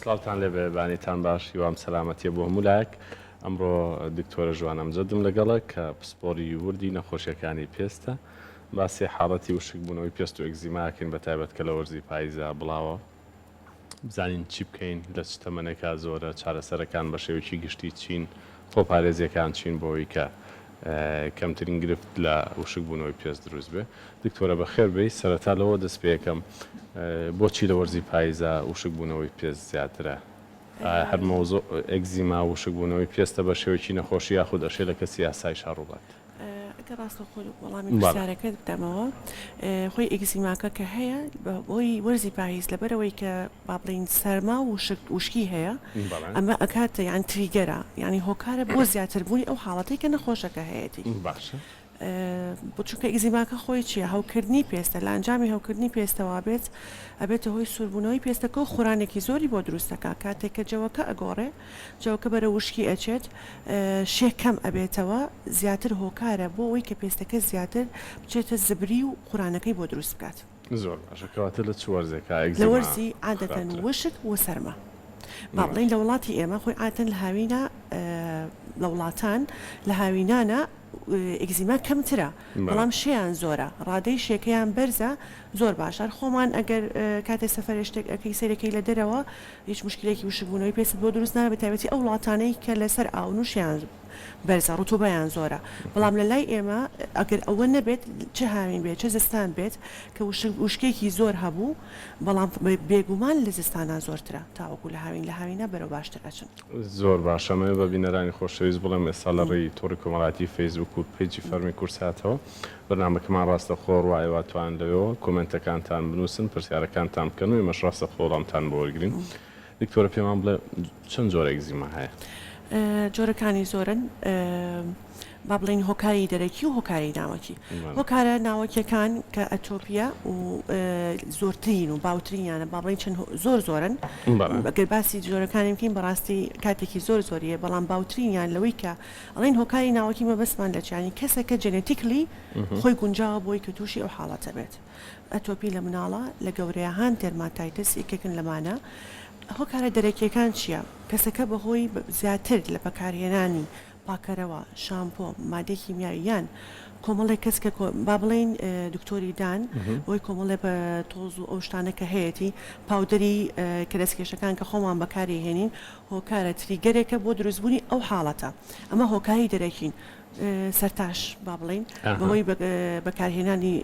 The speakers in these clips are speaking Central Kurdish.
سڵاوتان لێبێ بانیتان باش هیوام سەلامەتیە بۆ هەموو لایەک. ئەمڕۆ دکتۆرە جوانە جەدم لەگەڵە کە پسپۆری وردی نەخۆشیەکانی پێستە باسی حاڵەتی وشک بوونەوەی پێست و ئەگزیماکەین بە تایبەت کە لە وەرزی پاییزە بڵاوە بزانین چی بکەین لە چ تەمەنێکا زۆرە چارەسەرەکان بە شێوەیەکی گشتی چین خۆپارێزیەکان چین بۆەوەی کە کەمترین گرفت لە وشک بوونەوەی پێست دروست بێ. دکتۆرە بەخێر بێی سەرەتا لەوە دەست پێ یەکەم بۆچی لە وەرزی پاییزە وشک بوونەوەی پێست زیاترە؟ هەر مۆزۆ ئەگزیما وشک بوونەوەی پێستە بە شێوەیەکی نەخۆشی یاخود دەشێ لە کەسی یاسای شاڕوبات. ئەگەر ڕاستە خۆی وەڵامی پرسیارەکە بدەمەوە خۆی ئەگزیماکە کە هەیە بۆی وەرزی پاییز لەبەرەوەی کە با بڵین سەرما و وشکی هەیە ئەمە ئەکاتە یان تریگەرە یعنی هۆکارە بۆ زیاتربوونی ئەو حاڵەتی کە نەخۆشەکە هەیەی. باشە. بۆ چونکە ئەگزیماکە خۆی چییە؟ هەوکردنی پێستە لە ئەنجامی هەوکردنی پێستەوە بێت ئەبێتە هۆی سوربوونەوەی پێستەکە و خۆرانێکی زۆری بۆ دروستەکە کاتێک کە جەوەکە ئەگۆڕێ جەوەکە بەرە وشکی ئەچێت شێکەم ئەبێتەوە زیاتر هۆکارە بۆ ئەوەی کە پێستەکە زیاتر بچێتە زبری و خۆرانەکەی بۆ دروست بکات. زۆر باشەکەواتە لە چ وەرزێکە لە وەرزی عادەتەن وشک و سەرما با بڵین لە وڵاتی ئێمە خۆی ئاتەن لە هاوینە لە وڵاتان لە هاوینانە ئەگزیما کەمترە بەڵام شیان زۆرە ڕادەی شێکەیان بەرزە زۆر باشە خۆمان ئەگەر کاتێک سەفەر شتێک ئەەکەی سەرەکەی لە دەرەوە هیچ مشکلێکی وشبوونەوەی پێست بۆ دروست نابێت بەتایبەتی ئەو وڵاتانەی کە لەسەر ئاونوشیان بەرزە ڕوتوبەیان زۆرە بەڵام لە لای ئێمە ئەگەر ئەوە نەبێت چه هاوین بێت چه زستان بێت کە وشکێکی زۆر هەبوو بەڵام بێگومان لە زستانە زۆرترە تاوەکو لە هاوینە بەرەو باشتر ئەچن. زۆر باشەمە بە بینەرانی خۆشەویست بڵێم ئێستا لە ڕێی تۆڕی کۆمەڵاتی فەیسبوک و پیجی فەرمی کورساتەوە بەرنامەکەمان ڕاستە خۆ ڕایواتوان لەوێەوە کۆمنتەکانتان بنووسن پرسیارەکانتان بکەن و ئێمەش ڕاستە خۆڵامتان بۆ وەرگرین. دکتۆرە پێمان بڵێ چەند جۆرە ئەگزیما هەیە؟ جۆرەکانی زۆرن با بڵین هۆکاری دەرەکی و هۆکاری ناوەکی. هۆکارە ناوەکیەکان کە ئەتۆپیا و زۆرترین و باوترینیانە با بڵین چەند زۆر زۆرن ئەگەر باسی جۆرەکانی بکەین بەڕاستی کاتێکی زۆر زۆریە بەڵام باوترینیان لەوەی کە ئەڵین هۆکاری ناوەکی مەبەستمان لە چیانی کەسێکە جێنێتیکلی خۆی گونجاوە بۆی کە تووشی ئەو حاڵەتە بێت. ئەتۆپی لە مناڵە لە گەورەیەهان دەرماتایتس یەکێکن لەمانە. هۆکارە دەرەکیەکان چییە؟ کەسەکە بەهۆی زیاتر لە بەکارهێنانی پاکەرەوە شامپۆ مادەی کیمیاییان کۆمەڵێک کەس کە با بڵین دکتۆری دان بۆی کۆمەڵێ بە تۆز و ئەو شتانە کە هەیەی پاودەری کە دەستکێشەکان کە خۆمان بەکاری هێنین هۆکارە تریگەرێکە بۆ دروستبوونی ئەو حاڵەتە ئەمە هۆکاری دەرەکین. سەرتاش با بڵین بەهۆی بەکارهێنانی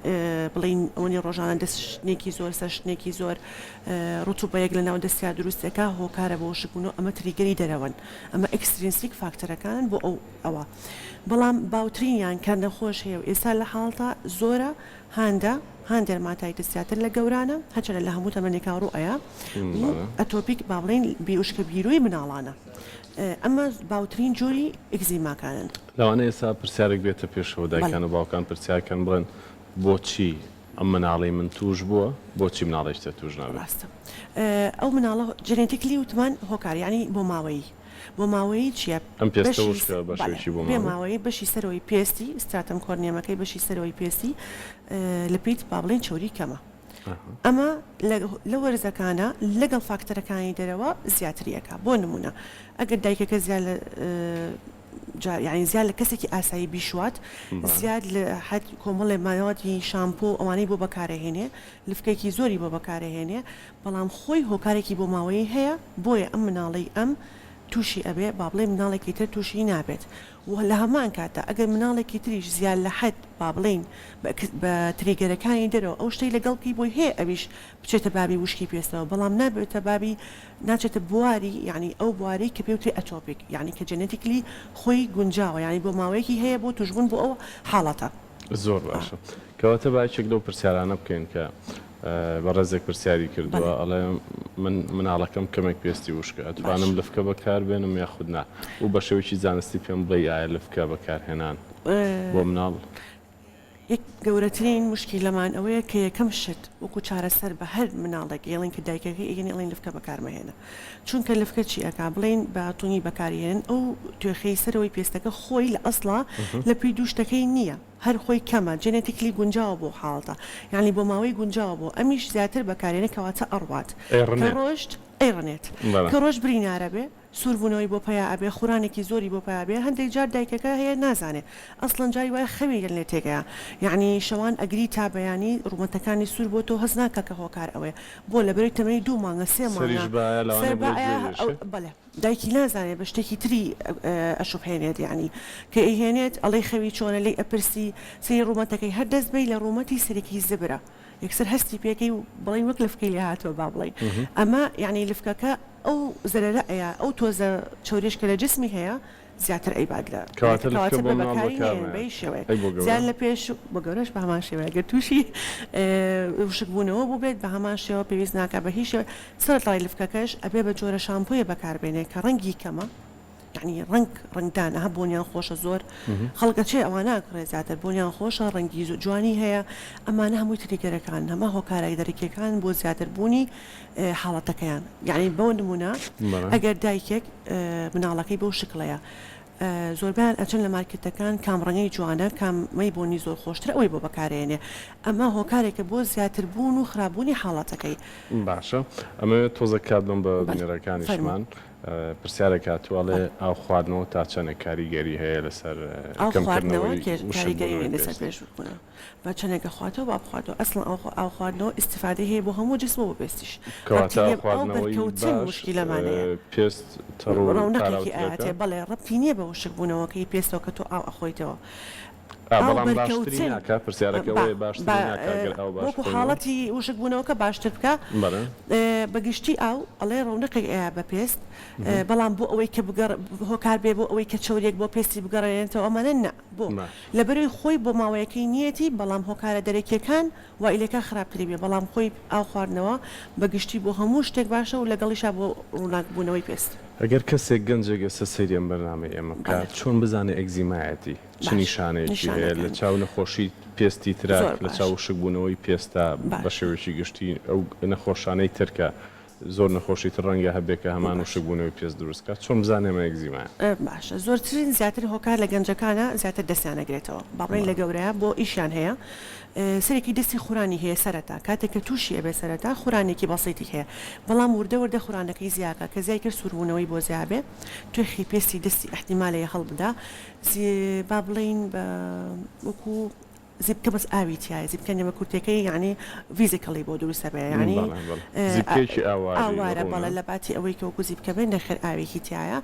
بڵین ئەوەی ڕۆژانە دەستشتێکی زۆر سەرشتێکی زۆر ڕوتوبەیەک لە ناو دەستیا دروستەکە هۆکارە بۆ وشکبوون و ئەمە تریگەری دەرەوەن ئەمە ئەکسترینسیک فاکتەرەکان بۆ ئەوە بەڵام باوترینیان کە نەخۆش هەیە و ئێستا لە حاڵتا زۆرە هەند دەرماتایتس زیاتر لە گەورانە هەچەنە لە هەموو تەمەنێکا ڕوئەیە ئەتۆپیک با بڵین بێوشکە بیرۆی مناڵانە ئەمە باوترین جۆری ئەگزیماکانن. لەوانە ئێستا پرسیارێک بێتە پێشەوە دایکان و باوکان پرسیارکەن بڵێن بۆچی ئەم مناڵی من توش بووە بۆچی مناڵێشتە توش نابێت؟ ڕاستە ئەو مناڵە جێنێتیکلی وتمان هۆکار ینی بۆ ماوەیی بۆ ماوەیی چیە؟ ئەم پێستە وشکە بەشێکی بۆ ماوەیی بەشی سەرەوەی پێستی ستراتەم کۆرنیەمەکەی بەشی سەرەوەی پێستی لە پێیت با بڵین چۆری کەمە. ئەمە لە وەرزەکانە لەگەڵ فاکتەرەکانی دەرەوە زیاتریەکە بۆ نمونە ئەگەر دایکەکە یعنی زیاد لە کەسێکی ئاسایی بیشوات زیاد لە حد کۆمەڵێ ماوەتی شامپۆ ئەوانەی بۆ بەکارەهێنێ لفکێکی زۆری بۆ بەکارەهێنێ بەڵام خۆی هۆکارێکی بۆ ماوەیی هەیە بۆیە ئەم مناڵی ئەم تووشی ئەبێ با بڵێ مناڵێکی تر تووشی نابێت و لە هەمان کاتە ئەگەر مناڵێکی تریش زیاد لە حد با بڵین بە تریگەرەکانی دەرەوە ئەو شتەی لەگەڵکی بۆی هەیە ئەویش بچێتە بابی وشکی پێستەوە بەڵام نابێتە بابی ناچێتە بواری یعنی ئەو بواری کە پێوتری ئەتۆپیک یعنی کە جێنێتیکلی خۆی گونجاوە یعنی بۆ ماوەیەکی هەیە بۆ توشبوون بۆ ئەو حاڵەتە. زۆر باشە کەواتە باچێک لەو پرسیارانە بکەین کە بە ڕێزێک پرسیاری کردووە ئەڵێ مناڵەکەم کەمێک پێستی وشکە ئەتوانم لفکە بەکار بێنم یاخود نا و بە شێوەیەکی زانستی پێم بڵێ ئایا لفکە بەکارهێنان بۆ مناڵ یەک گەورەترین مشکی لەمان ئەوەیە کە یەکەم شت وەکو چارەسەر بە هەر مناڵێک ئێڵین کە دایکەکەی ئێنی ئەڵین لفکە بەکارمەهێنە چونکە لفکە چی ئەکا بڵین بەتونی بەکارهێنن ئەو توێخەی سەرەوەی پێستەکە خۆی لە ئەسڵا لە پێی دوو شتەکەی نییە هەر خۆی کەمە جێنێتیکلی گونجاوە بۆ حاڵتە یعنی بۆ ماوەی گونجاوە بۆ ئەمیش زیاتر بەکارێنە کەواتە ئەڕوات ڕۆشت ئەیڕنێت بەڵێ. کە ڕۆژ برینارە بێ سووربوونەوەی بۆ پیا ئەبێ خوڕانێکی زۆری بۆ پیا بێ هەندێک جار دایکەکە هەیە نازانێت ئەسڵەن جای وایە خەوێ لێ تێگەیە یعنی شەوان ئەگری تا بەیانی ڕوومەتەکانی سوور بۆ تۆ هەز ناکە کە هۆکار ئەوەیە بۆ لە بەری تەمەنی 2 مانگە 3 سەریش بایە لەوانەیە بۆ جێگەشێ. بەڵێ دایکی نازانێت بە شتێکی تری ئەشوبهێنێت یعنی کە ئەیهێنێت ئەڵەی خەوی چۆنە لی ئەپرسی سری ڕوومەتەکەی هەر دەست بێ لە ڕوومەتی سەرێکی زبرە یەکسەر هەستی پێکەی و بڵی وەک لەفکەی لێ هاتووە با بڵێ ئەمە یعنی لفکەکە ئەو زەرەرە ئەیە ئەو تۆزە چۆرێشکە لە جسمی هەیە زیاتر ئەیباد لە بەکاری شێوەیە زیان لە پێش بە گەورەش بە هەمان شێوەیە گە تووشی وشکبوونەوە بوو بێت بە هەمان شێوە پێویست ناکە بە هیچ سەر لای لفکەکەش ئەبێ بە جۆرە شامپۆیە بەکاربێنێ کە ڕەنگی کەمە يعني ڕنگدان ئەها بۆنیان خۆشە زۆر خەڵکە چێ ئەوان ناکڕێ زیاتر بۆنیان خۆشە ڕەنگی جوانی هەیە ئەمانە هەمووی تریگەرەکان هەمە هۆکارای دەرەکیەکان بۆ زیاتر بوونی حاڵەتەکەیان یعنی بۆ نمونە ئەگەر دایکێک مناڵەکەی بۆ شکڵەیە زۆربیان ئەچن لە مارکتەکان کام ڕەنگەی جوانە کامەی بۆنی زۆر خۆشتر ئەوەی بۆ بەکارێنێ ئەمە هۆکارێکە بۆ زیاتر بوون و خراپبوونی حاڵەتەکەی باشە ئەمە تۆزە کات بم بە بنێرەکانیشمان پرسیارێک هاتووەڵێ ئاو خواردنەوە تا چەنە کاریگەری هەیە لەسەر کاریگەری لەسەر پێشبوونە بە چەنێکە خواتەوە با بخواتەوە ئەسڵ ئاو خواردنەوە استفادەی هەیە بۆ هەموو جسمەوە بۆ پێستیش مشکی لەمانەیە پێست ڕەونەقێکی ئااتێ بەڵێ ڕەتی نییە بە وشکبوونەوەکەی پێستەوە کە تۆ ئاو ئەخۆیتەوە بەڵام باشترین ناکە پرسیارەکەەوەی باشتر حاڵەتی وشکبوونەوەکە باشتر بکە بەگشتی ئاو ئەڵێ ڕەونەقی ئەیە بە پێست بەڵام بۆ ئەوەی کە هۆکار بێ بۆ ئەوەی کە چۆرێک بۆ پێستی بگەڕێنێتەوە ئەمانە نە بۆ لەبەروی خۆی بۆ ماوەیەکەی نیەتی بەڵام هۆکارە دەرەکیەکان وائلەکە خراپتری بێ بەڵام خۆی ئاو خواردنەوە بەگشتی بۆ هەموو شتێک باشە و لەگەڵیشا بۆ ڕووناکبوونەوەی پێست ئەگەر کەسێک گەنجێک ئێستا سەیرێن بەرنامە ئێمە بکات چۆن بزانێ ئەگزیمایەتی چ نیشانەیەکی هەیە لە چاو نەخۆشی پێستی تراک لە چاو شکبوونەوەی پێستا بە شێوەیەکی گشتی ئەو نەخۆشانەی ترکە زۆر نەخۆشی تر ڕەنگە هەبێت کە هەمان وشکبوونەوەی پێست دروستکات چۆن بزانێمە ئەگزیمایە باشە زۆرترین زیاتر هۆکار لە گەنجەکانە زیاتر دەستیانەگرێتەوە باڵێن لە گەورەیە بۆ ئیشیان هەیە سەرێکی دەستی خوڕانی هەیە سەرەتا کاتێک کە تووشی ئەبێ سەرەتا خوڕانێکی بەسیتی هەیە بەڵام وردە خوڕانەکەی زیاکە کە زیای کرد سووربوونەوەی بۆ زیابێ توی خیپێستی دەستی احتیمالەیە هەڵبدا با بڵین بە وەکو زیبکە بەس ئاوی تایە زیبکەنی بە کورتەکەی یعنی ڤیزیکەڵی بۆ دروستە بێ ینی ئاوارە بەڵە لە باتی ئەوەی کە وەکو زیبکە بێن نەخێر ئاوێکی تایە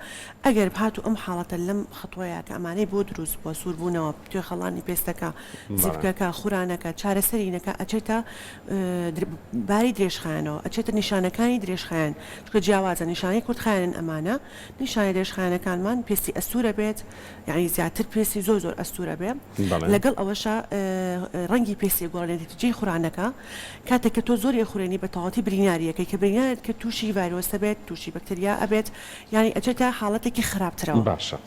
ئەگەر هاتو ئەم حاڵەتە لەم خەتۆیە کە ئەمانەی بۆ دروست بۆ سووربوونەوە توێ خەڵانی پێستەکە زیبکەکە خوڕانەکە چارەسەرینەکە ئەچێتە باری درێژخایەنەوە ئەچێتە نیشانەکانی درێژخایەن چکە جیاوازە نیشانەی کورتخایەنن ئەمانە نیشانەی درێژخایەنەکانمان پێستی ئەستورە بێت یعنی زیاتر پێستی زۆر ئەستورە بێ لەگەڵ ئەوەشە ڕەنگی پێستی گۆڕێنێتی جێی خوڕانەکە کاتێک کە تۆ زۆری خوێنی بە تەواتی بریناریەکەی کە برینارێت کە تووشی ڤایرۆسە بێت تووشی بەکتریا ئەبێت ینی ئەچێتە حاڵەتێکی خراپترەوە باشە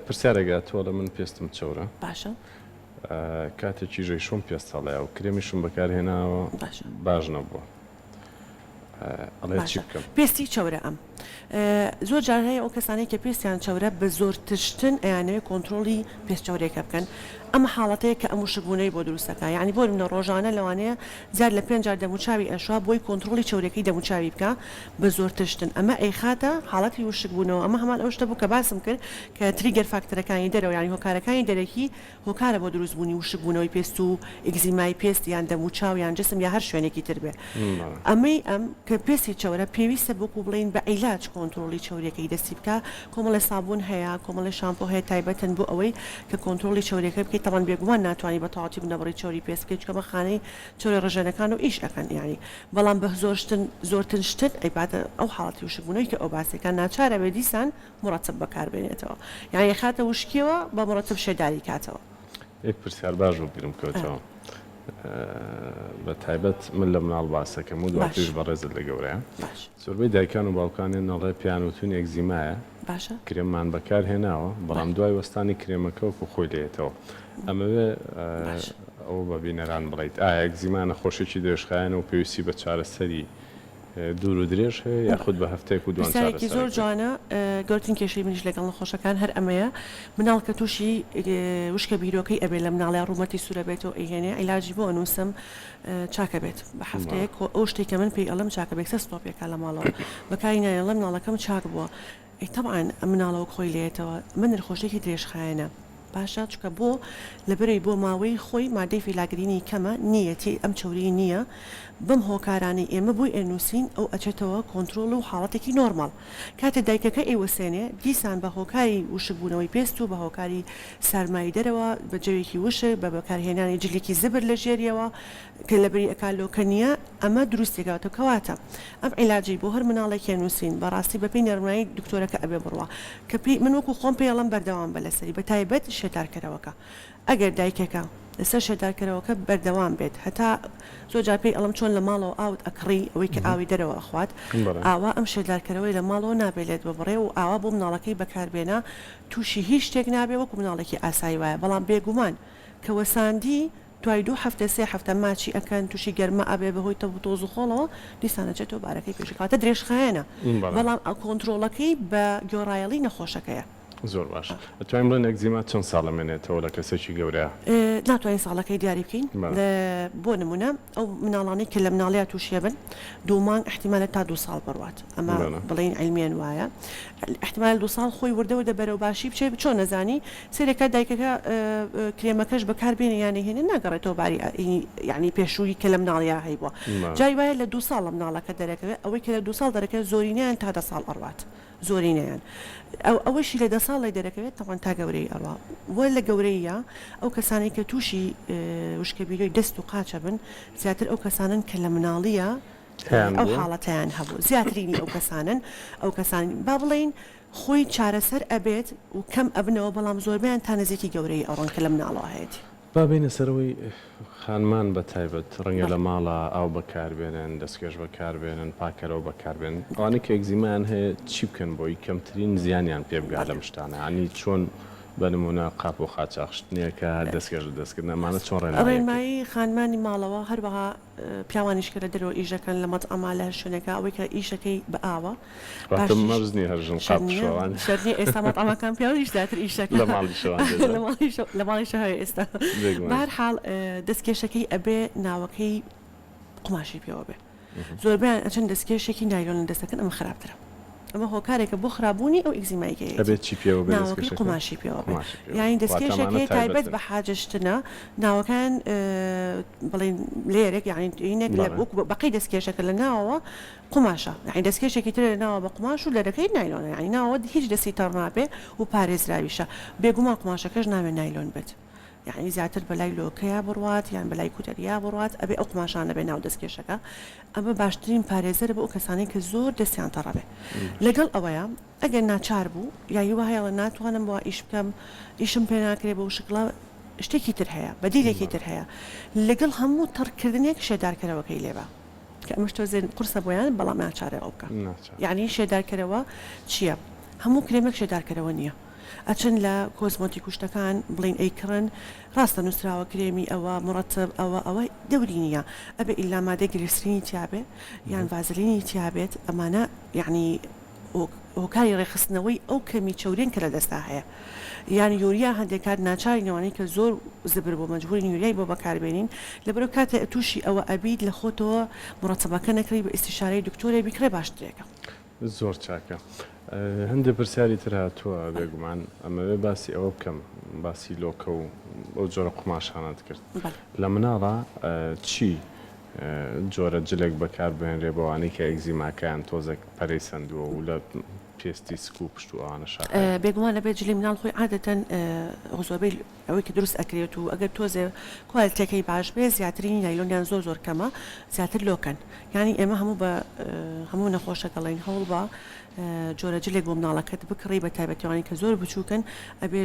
پرسیارێکە تۆ لە من پێستم چۆرە باشە کاتێکی ژەی شۆم پێستەڵەیە و کرێمیشم بەکارهێناوە باش نەبووە ئەڵێ چی بکەم پێستی چەورە ئەم زۆر جار هەیە ئەو کەسانی کە پێستیان چەورە بە زۆر تشتن ئەیانەوێت کۆنتترۆلی پێستچەورێکە بکەن ئەمە حاڵەتەیە کە ئەم وشکبوونەی بۆ دروستەکە یعنی بۆ منە ڕۆژانە لەوانەیە زیاد لە 5 جار دەموچاوی ئەشوا بۆی کۆنتترۆلی چەورەکەی دەموچاوی بکە بە زۆر تشتن ئەمە ئەی خاتە حاڵەتی وشکبوونەوە ئەمە هەمان ئەو شتە بوو کە باسم کرد کە تریگەر فاکتەرەکانی دەرەوە ینی هۆکارەکانی دەرەکی هۆکارە بۆ دروستبوونی وشکبوونەوەی پێست و ئگزیمای پێست یان دەموچاو یان جسم یا هەر شوێنێکی تر بێ ئەمەی ئەم کە پێستی چەورە پێویستە بۆکو بڵین بە عیلاج کۆنتترۆلی چەورەکەی دەستی بکە کۆمەڵی سابوون هەیە کۆمەڵی شامپۆ هەیە تایبەتن بۆ ئەوەی کە کۆنتترۆلی چەورەکە بکەیت تەوان بێگومان ناتوانانی بە تەواتی بنەبڕی چۆری پێست بکەیت چکە بە خانەی چۆری ڕژەنەکان و ئیش ئەەکەن یانی بەڵام بە زۆرتن شتن ئەیباتە ئەو حاڵەتی وشکبوونەوەی کە ئەو باسەکان ناچارە بێ دیسان مرەتب بەکاربێنێتەوە یانی خاتە وشکیەوە بە مرەتب شێداری کاتەوە یک پرسیار باش بۆ بیرم کەوتەوە بە تایبەت من لە مناڵ باسەکەم و دواتیش بە ڕێزت لە گەورەیە زۆربەی دایکان و باوکانێن نەڵێ پیانوتون ئەگزیمایە کرێممان بەکار هێناوە بەڵام دوای وەستانی کرێمەکە و خۆی لێتەوە ئەمەوێ ئەو بە بینەران بڵیت ئایا ئەگزیما نەخۆشێکی درێژخایەنە و پێویستی بە چارەسەری دوور و درێژ هەیە یاخود بە هەفتەیەک و دوان پرسیارێکی زۆر جوانە گەورەترین کێشەی منیش لەگەڵ نەخۆشەکان هەر ئەمەیە مناڵ کە تووشی وشکە بیرۆکەی ئەبێ لە مناڵی ڕوومەتی سوورە بێتەوە ئەیهێنێ عیلاجی بۆ ئەنووسم چاکە بێت بە هەفتەیەک ئەو شتێککە من پێی ئەڵم چاکە بێت سەستۆپێکە لە ماڵەوە بەکاری نایڵە مناڵەکەم چاک بووە طبعاً مناڵەوە خۆی لێتەوە من نرخۆشێکی درێژخایەنە باشە چکە بۆ لەبەرەی بۆ ماوەی خۆی مادەی فیلاگرینی کەمە نیەتی ئەم چوری نییە بم هۆکارانی ئێمە بووی ئەنووسین ئەو ئەچێتەوە کۆنتترۆل و حاڵەتێکی نۆرمال کاتە دایکەکە ئێوەسێنێ دیسان بە هۆکاری وشکبوونەوەی پێست و بە هۆکاری سارمایی دەرەوە بە جەوێکی وشک بە بەکارهێنانی جلێکی زبر لە ژێریەوە کە لەبەری ئەکالۆکە نییە ئەمە دروستێکاتە کەواتە ئەم عیلاجی بۆ هەر مناڵێکی نووسین بەڕاستی بەپی نەرمایی دکتۆرەکە ئەبێ بڕوە کە من وەکو خۆم پێڵم بەردەوام بە لەسەری بە تایبەت شێتارکەرەوەکە ئەگەر دایکەکە لەسەر شێدارکەرەوەکە بەردەوام بێت هەتا زۆر جار پێی ئەڵم چۆن لە ماڵەوە ئاوت ئەکڕی ئەوەی کە ئاوی دەرەوە ئەخوات ئاوا ئەم شێدارکەرەوەی لە ماڵەوە نابێت ببڕێ و ئاوا بۆ مناڵەکەی بەکاربێنە تووشی هیچ شتێک نابێ وەکو مناڵێکی ئاسایی وایە بەڵام بێگومان کە وەساندی توای 2 هەفتە 3 هەفتە ماچی ئەکەن تووشی گەرمە ئەبێ بەهۆی تۆز و خۆڵەوە دیسانەچێتەوە بارەکەی پێشکاتە درێژخایەنە بەڵام کۆنتترۆلەکەی بە گۆڕایەڵی نەخۆشەکەیە زۆر باش توانین بڵێن ئەگزیما چەند ساڵە مێنێتەوە لە کەسێکی گەورەیە ناتوانین ساڵەکەی دیاری بکەین بۆ نمونە ئەو مناڵانی کە لە مناڵەیە تووشیە بن 2 مانگ احتیمالە تا 2 ساڵ بڕوات ئەمە بڵین عیلمیان وایە احتیمال 2 ساڵ خۆی وردەوە بەرەو باشی بچێت چۆن نەزانی سێرەکە دایکەکە کرێمەکەش بەکاربێنە یانی هێنە ناگەڕێتەوە باری یعنی پێشووی کە لە مناڵیا هەیبووە جای وایە لە 2 ساڵ لە مناڵەکە دەرەکەوێت ئەوەی کە لە 2 ساڵ دەرەکە زۆرینیان تا 10 ساڵ ئەڕوات زۆرینیان ئەوەشی لە 10 ساڵ لای دەرەکەوێت تەوان تا گەورەی ئەڕوا وە لە گەورەیە ئەو کەسانی کە تووشی وشکە بیرۆی دەست و قاچە بن زیاتر ئەو کەسانن کە لە مناڵیە ئەو حاڵەتیان هەبوو زیاترینی ئەو کەسانن ئەو کەسانی با بڵین خۆی چارەسەر ئەبێت و کەم ئەبنەوە بەڵام زۆربیان تا نزیکی گەورەی ئەڕۆن کە لە مناڵەوە هەیەی بابینە سەرەوەی خانمان بە تایبەت ڕەنگە لە ماڵە ئاو بەکاربێنن دەستکەش بەکاربێنن پاکەرەوە بەکاربێن ئەوانە کە ئەگزیمان هەیە چی بکەن بۆی کەمترین زیانیان پێ بگات لەم شتانە عنی چۆن بەنمونە قاپ و خاچاخشتنیەکە دەستکەش دەستکردن ئەمانە چۆن ڕێنمایی خانمانی ماڵەوە هەروەها پیاوانیشکە لە دەرەوە ئیژەکەن لە مەطعەما لە هەر شوێنەکە ئەوەی کە ئیشەکەی بە ئاوە مەبزنی هەرژن قاپشەوان شەرنی ئێستا مەطعەمەکان پیاوانیش زیاتر ئیشەکە لە ماڵیشە هەیە ئێستا بەهەرحاڵ دەستکێشەکەی ئەبێ ناوەکەی قماشی پێوە بێ زۆربیان ئەچەند دەستکێشێکی نایلۆن دەستەکەن ئەمە خراپترە ئەمە هۆکارێکە بۆ خراببوونی ئەو ئیگزیمایکەیە ناوەکەی قماشی پێوە بێ یانی دەستکێشەکەی تایبەت بە حاجشتنە ناوەکان بڵین لێرێک یعنی بەقی دەستکێشەکە لە ناوەوە قماشە یعنی دەستکێشێکی تر لە ناوە بە قماش و لەرەکەی نایلۆنە یعنی ناوە هیچ دەستی تەڕ نابێ و پارێزراویشە بێگومان قماشەکەش ناوێت نایلۆن بێت یعنی زیاتر بەلای لۆکەیە بڕوات یان بەلای کوتەریا بڕوات ئەبێ ئەو قماشانە بێ ناو دەستکێشەکە ئەمە باشترین پارێزەرە بۆ ئەو کەسانی کە زۆر دەستیان تەڕەبێ لەگەڵ ئەوەیە ئەگەر ناچار بوو یایی وهەیەڵە ناتوانم بۆ ئیش بکەم ئیشم پێ ناکرێ بە شکڵە شتێکی تر هەیە بەدیلێکی تر هەیە لەگەڵ هەموو تەڕکردنێک شێدارکەرەوەکەی لێبە کە ئەمەش تۆزێن قورسە بۆیان بەڵام ناچارە ئەو بکە یعنی شێدارکەرەوە چییە هەموو کرێمێک شێدارکەرەوە نییە ئەچن لە کۆزمۆتی کوشتەکان بڵین ئەیکڕن ڕاستە نووسراوە کرێمی ئەوە مڕەتب ئەوە دەوری نییە ئەبێ ئیلا مادەی گلیسرینی تیابێ یان ڤازلینی تیابێت ئەمانە یعنی هۆکاری ڕێخستنەوەی ئەو کەمی چەورێن کە لە دەستا هەیە یان یوریا هەندێک کات ناچارینەوەی کە زۆر زبر بۆ مەجبوری یوریای بۆ بەکاربێنین لەبەرەوە کاتە تووشی ئەوە ئەبید لە خۆتەوە مڕەتبەکە نەکەی بە ئیستیشارەی دکتۆرێ بیکرێ باشترێکە زۆر چاکە هەندێک پرسیاری تر هاتووە بێگومان ئەمەوێ باسی ئەوە بکەم باسی لۆکە و ئەو جۆرە قماشانات کرد لە مناڵە چی جۆرە جلێک بەکاربێنرێ بەوانەی کە ئەگزیماکەیان تۆزێک پەرەی سندووە و لە پێستی سکوپ پشت و ئەوانە شار بێگومان لەبێت جلی مناڵ خۆی عادەتەن زۆربەی ئەوەی کە دروست ئەکرێت و ئەگەر تۆزێ کوالتێکەی باش بێ زیاترین یایلۆنیان زۆر کەمە زیاتر لۆکەن یعنی ئێمە هەموو نەخۆشەکەڵین هەوڵ بە جۆرە جلێک بۆ مناڵەکەت بکڕی بە تایبەتیوانی کە زۆر بچووکن ئەبێ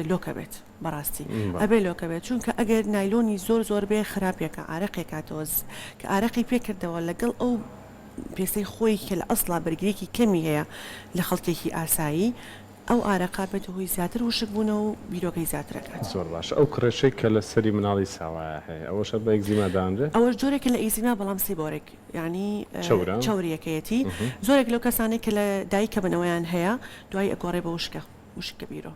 لۆکە بێت بەڕاستی ئەبێ لۆکە بێت چونکە ئەگەر نایلۆنی زۆر بێ خراپێکە ئارەقێکاتۆز کە ئارەقی پێکردەوە لەگەڵ ئەو پێسەی خۆی کە لە ئەسڵا بەرگریکی کەمی هەیە لە خەڵکێکی ئاسایی ئەو ئارەقا بێت هۆی زیاتر وشک بوون و بیرۆکەی زیاترەکات. زۆر باش ئەو کڕێشەی کە لە سەری مناڵی ساوایە هەیە ئەوەشە بە ئەگزیما دانرێت ئەوەش جۆرێکە لە ئیزیما بەڵام سیبۆرێک ینی چاوریەکەیەتی زۆرێک لەو کەسانی کە لە دایکە بنەوەیان هەیە دوای ئەگۆڕێ بە وشکە بیرۆ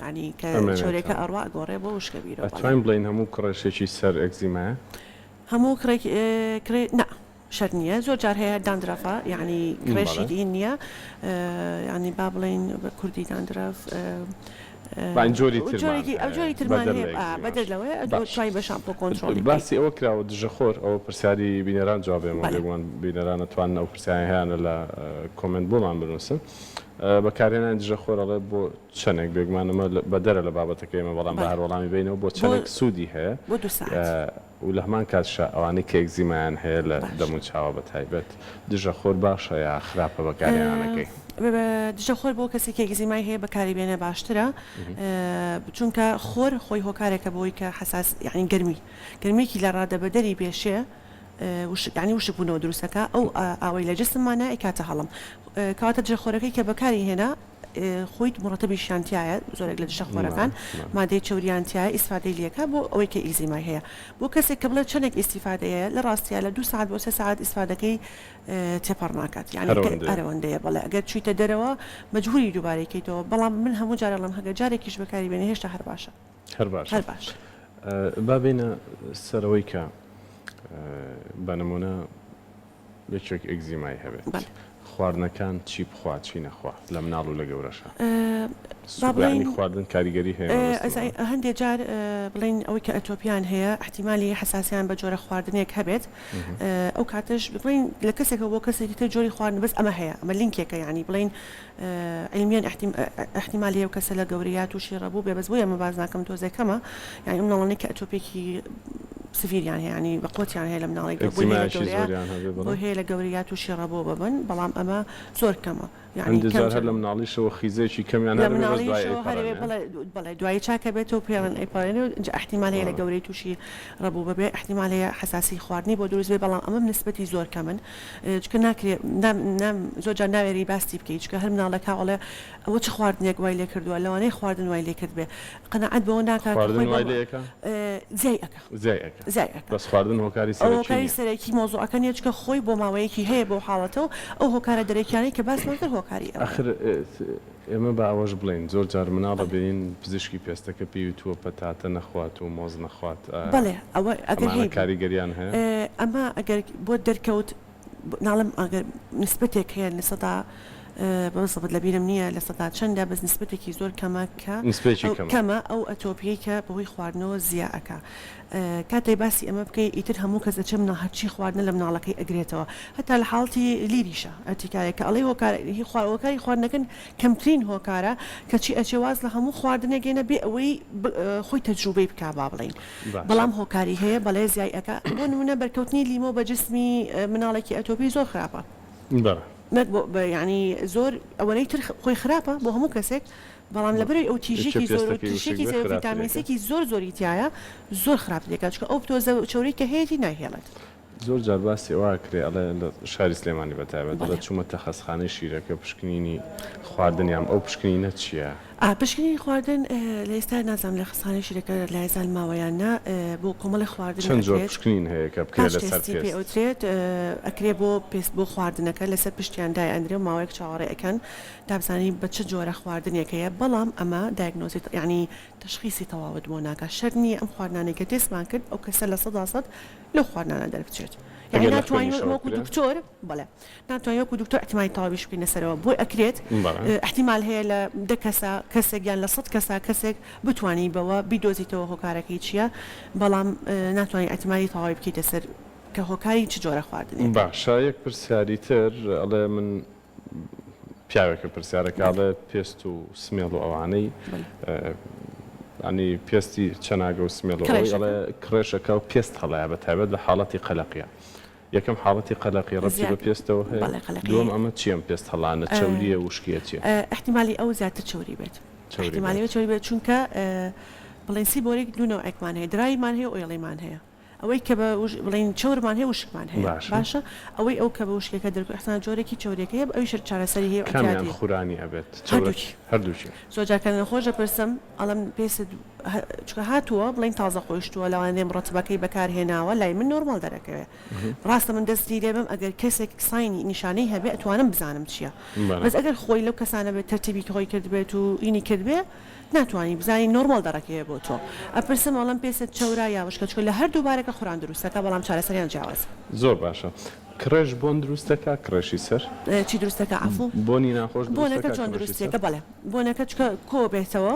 ینی کە چۆرێکە ئەڕوا ئەگۆڕێ بە وشکە بیرۆ. ئەتوانین بڵین هەموو کڕێشێکی سەر ئەگزیمایە هەموو کرێ شەر نییە زۆر جار هەیە دانرافە یعنی کرێشی دین نییە ینی با بڵین بە کوردی دانرف جۆری ترمان بەدەر لەوەیە توای بە شامپۆ کۆنتڕۆلی باسی ئەوە کراوە دژەخۆر ئەوە پرسیاری بینەران جوابێمەوان بینەران نتوانن ئەو پرسیانی هیانە لە کۆمنت بۆمان بنووسن بەکارهێنان دژەخۆرەڵێ بۆ چەندێک بێگومانەمە بەدەرە لە بابەتەکە ئێمە بەڵام بە هەروەڵامی بینەوە بۆ چەندێک سوودی هەیە و لە هەمان کاتشە ئەوانەی کە ئەگزیمایان هەیە لە دەمو چاوە بە تایبەت دژەخۆر باشە یا خراپە بەکارهێنانەکەی دژەخۆر بۆ کەسێکی ئەگزیمای هەیە بەکاری بێنە باشترە چونکە خۆر خۆی هۆکارێکە بۆی کە حساس یعنی گەرمێکی لە ڕادەبەدەری بێشێ ینی وشک بوونەوە دروستەکە ئەو ئاوەی لە جسممانە ئەکاتە هەڵم کاتە دژەخۆرەکەی کە بەکاری هێنا خۆی مرتبی شانتیایە زۆرێک لە دژەخۆرەکان مادەی چوریانتیایە ئیسفادەی لەکە بۆ ئەوەی کە ئیزیمای هەیە بۆ کەسێک کە بڵێ چەندێک ئیسیفادەیە لە ڕاستیە لە 2 ساعت بۆ 3 ساعت ئیسفادەکەی تێپەڕ ناکات یعنی ئەرەوەندەیە بڵێ ئەگەر چویتە دەرەوە مەجبوری دووبارەکەیتەوە بەڵام من هەموو جارە لەم هەگە جارێکیش بەکاری بێنێ هێشتا هەر باشە هەر باش با بینە سەرەوەی کە بەنمونە یەکێک ئەگزیمای هەبێت خواردنەکان چی بخوات چی نەخوا لە مناڵ و لە گەورەشە خواردن کاریگەری هەیە هەندێک جار بڵین ئەوەی کە ئەتۆپیان هەیە احتیمالی حساسیان بە جۆرە خواردنێک هەبێت ئەو کاتش بڵین لە کەسێکە بۆ کەسێکی تر جۆری خواردن بەس ئەمە هەیە ئەمە لینکێکە یعنی بڵین علمیان احتیمالی ئەو کەسە لە گەورەیات و شێڕەبوو بێ بەس بۆ ئەمە باز ناکەم تۆزێکەمە یعنی مناڵانەی کە ئەتۆپێکی سفیریان هەیە ینی بە قوتیان هەیە لە مناڵێک بۆ هەیە لە گەورەیات و شێڕەبوو ببن بەڵام ئەمە زۆر کەمە هەر لە مناڵیشەوە خیزێکی کەمیان بەڵێ دوای چاکە بێتەوە پێڵن ئەیپارێنێ و احتیمال هەیە لە گەورەی تووشی ڕەبوو ببێ احتیمال هەیە حساسی خواردنی بۆ دروست بێ بەڵام ئەمە نسبەتی زۆر کەمن چکە ناکرێت زۆر جار ناوێری باستی بکەیت چکە هەر مناڵەکە ئەڵێ ئەوە چ خواردنێک وای لێ کردووە لەوانەیە خواردن وای لێ کرد بێ قەنەعەت بەوە ناکات زایەکە بەس خواردن هۆکاری سەرەکی مۆزوعەکە نیە چکە خۆی بۆ ماوەیەکی هەیە بۆ حاڵەتەوە ئەو هۆکارە دەرەکیانەی کە باسمەکە هۆکاری ئەخر ئێمە بە ئەوەش بڵین زۆر جار مناڵە بین پزیشکی پێستەکە پێویتووە پەتاتە نەخوات و مۆز نەخوات بەڵێ ئەوە ئەگەر کاریگەریان هەیە ئەمە ئەگەر بۆ دەرکەوت ناڵم ئەگەر نسبەتێک هەیە لە سەدا بەسەبت لە بیرم نییە لە سەدا چەندە بەس نسبەتێکی زۆر کەمە کەمە ئەو ئەتۆپیەی کە بەهۆی خواردنەوە زیاکە کاتێک باسی ئەمە بکەی ئیتر هەموو کەس دەچێ منە هەرچی خواردنە لە مناڵەکەی ئەگرێتەوە هەتا لە حاڵتی لیریشە ئەتیکارێکە ئەڵێ هۆکاری خواردنەکەن کەمترین هۆکارە کەچی ئەچێواز لە هەموو خواردنەگەێنە بێ ئەوەی خۆی تەجروبەی بک با بڵین بەڵام هۆکاری هەیە بەڵێ زیایەکە بۆ نمونە بەرکەوتنی لیمۆ بە جسمی مناڵێکی ئەتۆپی زۆر خراپە ینی زۆر ئەوەی تر خۆی خراپە بۆ هەموو کەسێک بەڵام لەبەرەوەی ئەو تیژێکی زۆر تیشێکی زۆر ڤیتامینسێکی زۆری تایە زۆر خراپ دەکات چکە ئەو تۆزە چۆری کە هەیەی ناهێڵێت زۆر جار باسی ئەوە کرێ ئەڵێ لە شاری سلێمانی بەتایبەت دەڵێت چوومەتە خەسخانەی شیرەکە پشکنینی خواردنیان ئەو پشکنینە چییە؟ پشکنینی خواردن لە ئێستا نازانم لە خەسخانەی شیرەکە لە هێزان ماوەیانە بۆ کۆمەڵی خواردن چەند جۆر پشکنین هەیە کە بکرێت لەسەر پێوترێت ئەکرێ بۆ پێست بۆ خواردنەکە لەسەر پشتیاندای ئەندرێ و ماوەیەک چاوەڕێ ئەەکەن دابزانی بە چه جۆرە خواردنێکەیە بەڵام ئەمە دایگنۆزیت ینی تشخیصی تەواوت بۆ ناکە شەر نییە ئەم خواردنانێکە تێستمان کرد ئەو کەسە لە 100% لەو خواردنانە دەربچێت یعنی ناتوانین وەکو دکتۆر بڵێ ناتوانین وەکو دکتۆر احتیمالی تەواویش بکەینە سەرەوە بۆی ئەکرێت احتیمال هەیە لە 10 کەسە کەسێک یان لە 100 کەسە کەسێک بتوانی بەوە بیدۆزیتەوە هۆکارەکەی چییە بەڵام ناتوانین احتیمالی تەواوی بکەیتە سەر کە هۆکاری چ جۆرە خواردنێک باشە یەک پرسیاری تر ئەڵێ من پیاوێکە پرسیارەکەڵێ پێست و سمێڵ و ئەوانەی ینی پێستی چەناگە و سمێڵەوەی ئەڵێ کڕێشەکە و پێست هەڵەیە بە تایبەت لە حاڵەتی قەلەقیە یەکەم حاڵەتی قەلەقی ڕەبتی بە پێستەوە هەیە دووەم ئەمە چیەم پێست هەڵانە چەوریە وشکیە چیە احتیمالی ئەو زیاتر چۆری بێت احتیمالی چۆری بێت چونکە بڵێنسی بۆرێک دوونەوە ئەکمان هەیە درایمان هەیە و ئۆیڵیمان هەیە ئەوەی کە بە بڵین چۆرمان هەیە وشکمان هەیە باشە. باشە ئەوەی ئەو کە بە وشکێکە دەرکو ئەحسان جۆرێکی چۆرێکەیە ئەوی شر چارەسەری هەیە کامیان خوڕانی ئەبێت هەردووچی زۆرجارکە نەخۆش دەپرسم ئەڵم پێست چکە هاتووە بڵین تازە خۆشتووە لەوانێم ڕەتبەکەی بەکارهێناوە لای من نۆرمال دەرەکەوێت ڕاستە من دەستی لێبم ئەگەر کەسێک ساینی نیشانەی هەبێ ئەتوانم بزانم چییە بەس ئەگەر خۆی لەو کەسانە بێت تەرتیبی خۆی کردبێت و ئینی کردبێ ناتوانانی بزانی نۆرمال دەڕەکەیە بۆ تۆ ئەپرسم ئەڵم پێست چەورا یاوشکە چکە لە هەردوو بارەکە خۆران دروستەکە بەڵام چارەسەریان جیاواز زۆر باشە کرێژ بۆن دروستەکە کرێشی سەر چی دروستەکە عفو بۆنی ناخۆش بۆنەکە چۆن دروستێکە بەڵێ بۆنەکە چکە کۆ بێتەوە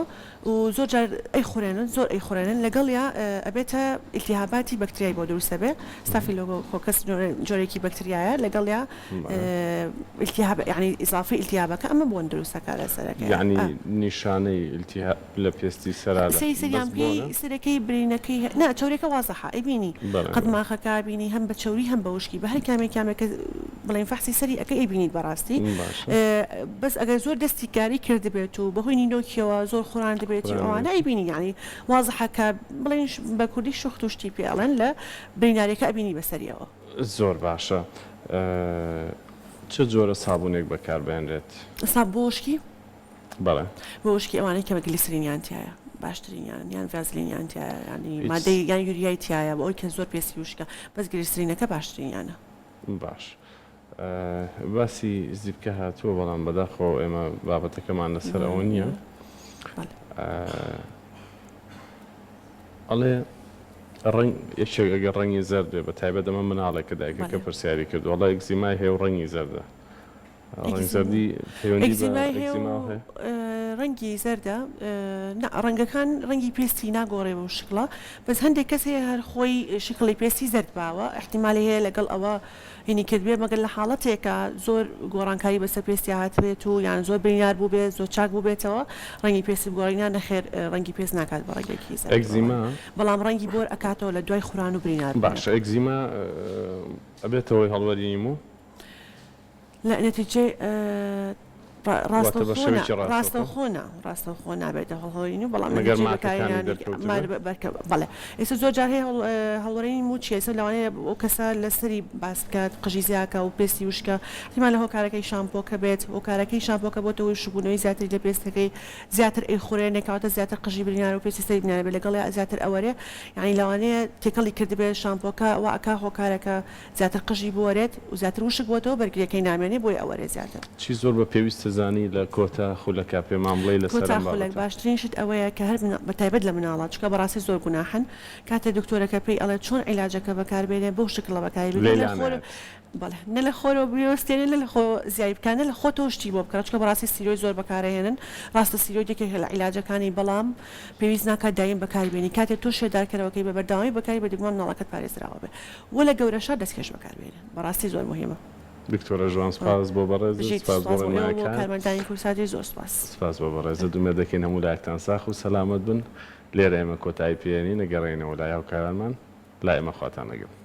و زۆر جار ئەی خوێنن زۆر ئەی خوێنن لەگەڵ یا ئەبێتە ئیلتیهاباتی بەکتریای بۆ دروستە بێ ستافیلۆکۆکەس جۆرێکی بەکتریایە لەگەڵ یا ئیلتیهاب یعنی ئیضافی ئیلتیهابەکە ئەمە بۆن دروستەکە لەسەرەکە یعنی نیشانەی ئیلتیهاب لە پێستی سەرا سەریان پێی سەرەکەی برینەکەی نا چۆرێکە وازەحە ئەیبینی قەدماخەکە بینی هەم بە چۆری هەم بە وشکی بە هەر کامێکە بڵین فەحسی سەری ئەکە ئەیبینیت بەڕاستی بەس ئەگەر زۆر دەستی کاری کردبێت و بەهۆی نینۆکیەوە زۆر خوڕان دەبێتی ئەوانە ئەیبینی یعنی وازەحەکە بڵین بە کوردی شوخت و شتی پێڵێن لە برینارێکە ئەبینی بەسەریەوە زۆر باشە چه جۆرە سابوونێک بەکاربێنرێت ساب بۆ وشکی بەڵێ بۆ وشکی ئەوانەی کە بە گلیسرینیان تایە باشترینیان یان ڤازلینیان تایە ینی مادەی یان یوریای تایە بە ئەوی کە زۆر پێسی وشکە بەس گلیسرینەکە باشترینیانە باش باسی زیبکە هاتووە بەڵام بەداخەوە ئێمە بابەتەکەمان لەسەر ئەوە نییە ئەڵێ ڕنگ یەکێک ئەگەر ڕەنگی زەرد بێ بە تایبەت ئەمە مناڵێکە دایکەکە پرسیاری کرد وەڵا ئەکزیمای هەیە و ڕەنگی زەردە ڕەنگ زەردی پەیوەندی بە ئەکزیما هەیە ڕەنگی زەردە ڕەنگەکان ڕەنگی پێستی ناگۆڕێ بە شکڵە بەس هەندێک کەس هەیە هەر خۆی شکڵی پێستی زەرد باوە احتیمالی هەیە لەگەڵ ئەوە هینی کردبێ مەگەر لە حاڵەتێکە زۆر گۆڕانکاری بەسەر پێستی هاتبێت و یان زۆر بینیار بوو بێت زۆر چاک بوو بێتەوە ڕەنگی پێستی بگۆڕینە نەخێر ڕەنگی پێست ناکات بە ڕێگەکی زەرد ئەکزیما بەڵام ڕەنگی بۆر ئەکاتەوە لە دوای خوڕان و برینار باشە ئەکزیما ئەبێتەوەی هەڵوەرینی و لە نەتیجێ ڕاستەخۆ نابێتە هەڵهۆرینی و بەڵام بەڵێ ئێستا زۆر جار هەیە هەڵوەرینی و چیە ئێستا لەوانەیە ئەو کەسە لەسەری باس بکات قژی زیاکە و پێستی وشکە احتیمال لە هۆکارەکەی شامپۆکە بێت هۆکارەکەی شامپۆکە بۆتەوەی شبوونەوەی زیاتر لە پێستەکەی زیاتر ئەی خوڕێنێکەوەتە زیاتر قژی برینار و پێستی سەری بنیارە بێت لەگەڵ زیاتر ئەوەرێ یعنی لەوانەیە تێکەڵی کردبێت شامپۆکە و ئەکا هۆکارەکە زیاتر قژی بوەرێت و زیاتر وشک بۆتەوە بەرگریەکەی نامێنێ بۆی ئەوەرێ زیاتر چی زۆر بە پێویستە زانی لە کۆتا خولەکە پێمان بڵێ لەسەر خولەک باشترین شت ئەوەیە کە هەر بە تایبەت لە مناڵات چکە بەڕاستی زۆر گوناحن کاتە دکتۆرەکە پێی ئەڵێ چۆن عیلاجەکە بەکاربێنێ بۆ شکڵە بەکاربێنێ نە لە خۆرەوە بیوەستێنێ لە خۆ زیایبکانە لە خۆتەوە شتی بۆ بکات چکە بەڕاستی سیرۆی زۆر بەکارهێنن ڕاستە سیرۆیەکێک لە عیلاجەکانی بەڵام پێویست ناکات دایم بەکاربێنی کاتێک تۆ شێدارکەرەوەکەی بە بەرداوای بەکاری بە دیگومان مناڵەکەت پارێزراوە بێ وە لە گەورەشە دەستکەش بەکاربێنن بەڕاستی زۆر مهمە دکتۆرە جوان سپاس بۆ بەڕێز سپاس بۆ کارمەندانی کورساتی زۆر سپاس بۆ بەڕێزە دومێ دەکەین هەموو لایەکتان ساخ و سەلامەت بن لێرە ئێمە کۆتایی پێێنی نەگەڕێنەوە لای هاوکارانمان لای ئێمە خواتان نەگەم